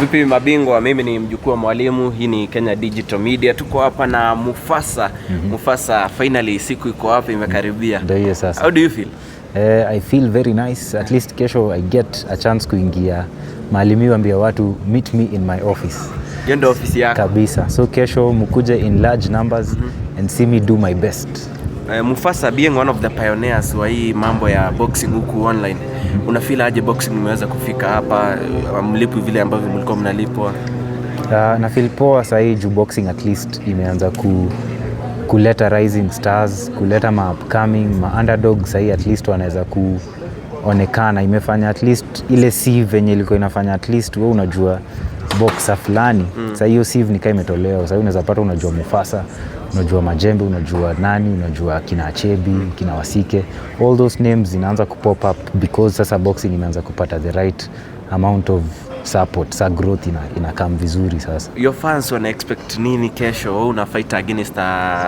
Vipi mabingwa, mimi ni mjukuu wa mwalimu, hii ni Kenya Digital Media. Tuko hapa na Mufasa. Mufasa, finally siku iko hapa imekaribia. Ndio sasa. How do you feel? I feel very nice. At least kesho I get a chance kuingia mahali ambia watu meet me in my office. Hiyo ndio ofisi yako kabisa. So kesho mkuje in large numbers and see me do my best. Mufasa, being one of the pioneers wa hii mambo ya boxing huku online, unafeel aje boxing imeweza kufika hapa? Mlipo vile ambavyo mlikuwa mnalipwa? Na feel poa sasa hii juu boxing at least imeanza kuleta rising stars, kuleta ma upcoming, ma underdogs sasa hii at least wanaweza kuonekana. Imefanya at least ile sieve venye ilikuwa inafanya at least wewe unajua boxer fulani. Sasa hiyo sieve ni kama imetolewa. Sasa unaweza pata unajua Mufasa, unajua Majembe, unajua nani, unajua kina Achebi, kina Wasike. All those names zinaanza kupop up because sasa boxing imeanza kupata the right amount of support. Sa growth ina come vizuri sasa. Your fans wana expect nini kesho? Wewe una fight against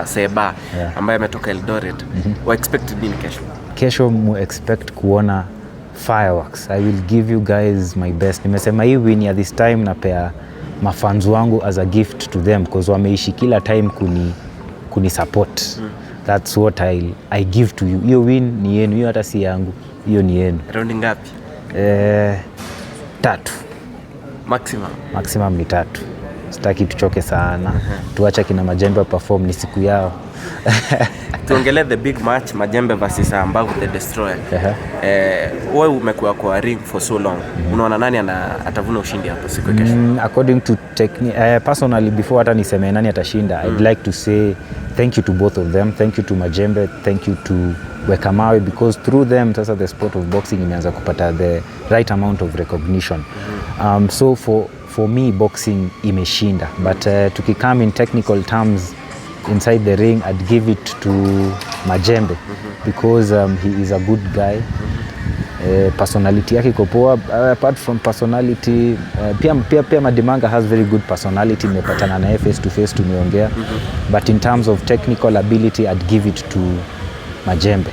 Seba ambaye ametoka Eldoret. Wa expect nini kesho? Kesho mu expect kuona fireworks. I will give you guys my best. Nimesema hii win ya this time napea mafans wangu as a gift to them because wameishi kila time kuni support. That's what I give to you. Hiyo win ni yenu, hiyo hata si yangu. Hiyo ni yenu. Round ngapi? 3. Maximum ni 3. Sitaki tuchoke sana. Tuacha kina Majembe perform, ni siku yao. Tuongelee the big match, Majembe versus Ambavu the Destroyer. Wewe umekuwa kwa ring for so long. Unaona nani atavuna ushindi hapo siku kesho? According to technique, personally before hata niseme nani atashinda, I'd like to say thank you to both of them. Thank you to Majembe, thank you to Wekamawe, because through them sasa the sport of boxing imeanza kupata the right amount of recognition. So for me boxing imeshinda, but tukikam in technical terms inside the ring, I'd give it to Majembe because he is a good guy. Personality yake iko poa. Apart from personality, pia Madimanga has very good personality. Nimepatana naye face to face, tumeongea. But in terms of technical ability, I'd give it to Majembe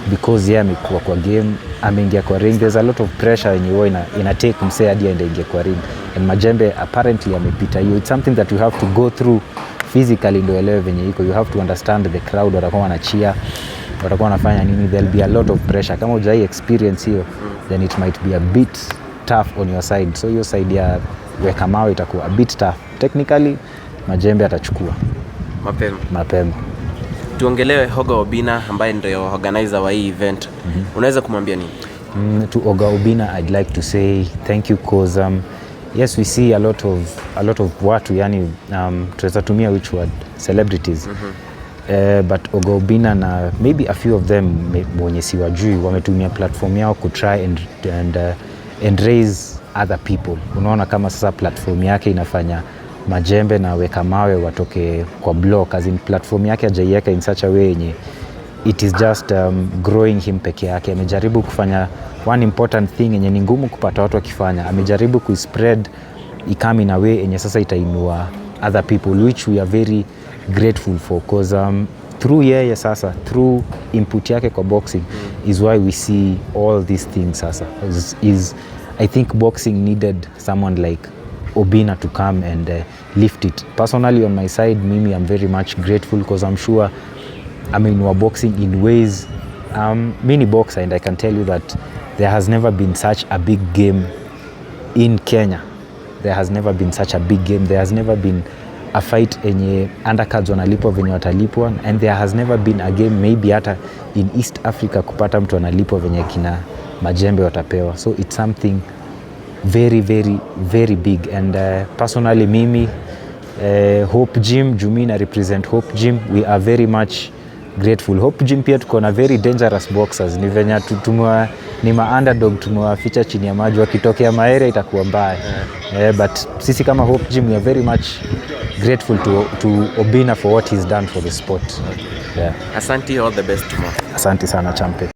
because yeye amekuwa kwa game, ameingia kwa ring. There's a lot of pressure yenye huwa ina take msee hadi aende kwa ring, and Majembe apparently amepita hiyo. It's something that you have to go through physically ndio elewe venye iko. You have to understand the crowd, watakuwa wanachia, watakuwa wanafanya nini. There'll be a lot of pressure. Kama hujai experience hiyo, then it might be a bit tough on your side. So your side ya Wekamawe itakuwa a bit tough. Technically Majembe atachukua mapema. Tuongelewe Oga Obina ambaye ndio organizer wa hii event. Unaweza kumwambia nini? To Oga Obina, I'd like to say thank you because yes, we see a lot of watu, yani tunaweza tumia which word, celebrities. But Oga Obina na maybe a few of them wenye siwajui wametumia platform yao ku try and raise other people. Unaona kama sasa platform yake inafanya Majembe na Wekamawe watoke kwa block, as in platform yake hajaiweka in such a way yenye it is just growing him peke yake. Amejaribu kufanya one important thing yenye ni ngumu kupata watu wakifanya. Amejaribu kuispread ikame in a way yenye sasa itainua other people, which we are very grateful for because through yeye sasa, through input yake kwa boxing is why we see all these things sasa. I think boxing needed someone like Obina to come and lift it. Personally on my side, mimi I'm very much grateful because I'm sure we're boxing in ways. Mini boxer, and I can tell you that there has never been such a big game in Kenya. There has never been such a big game. There has never been a fight enye undercards wanalipwa venye watalipwa, and there has never been a game maybe hata in East Africa kupata mtu analipwa venye kina Majembe watapewa. So it's something very very very big, and personally mimi Hope Gym, Jumina represent Hope Gym, we are very much grateful. Hope Gym pia tuko na very dangerous boxers, ni venye ni ma underdog tumewaficha chini ya maji, wakitokea maere itakuwa mbaya. But sisi kama Hope Gym we are very much grateful to Obina for what he's done for the sport. Asante, all the best tomorrow. Asante sana champe.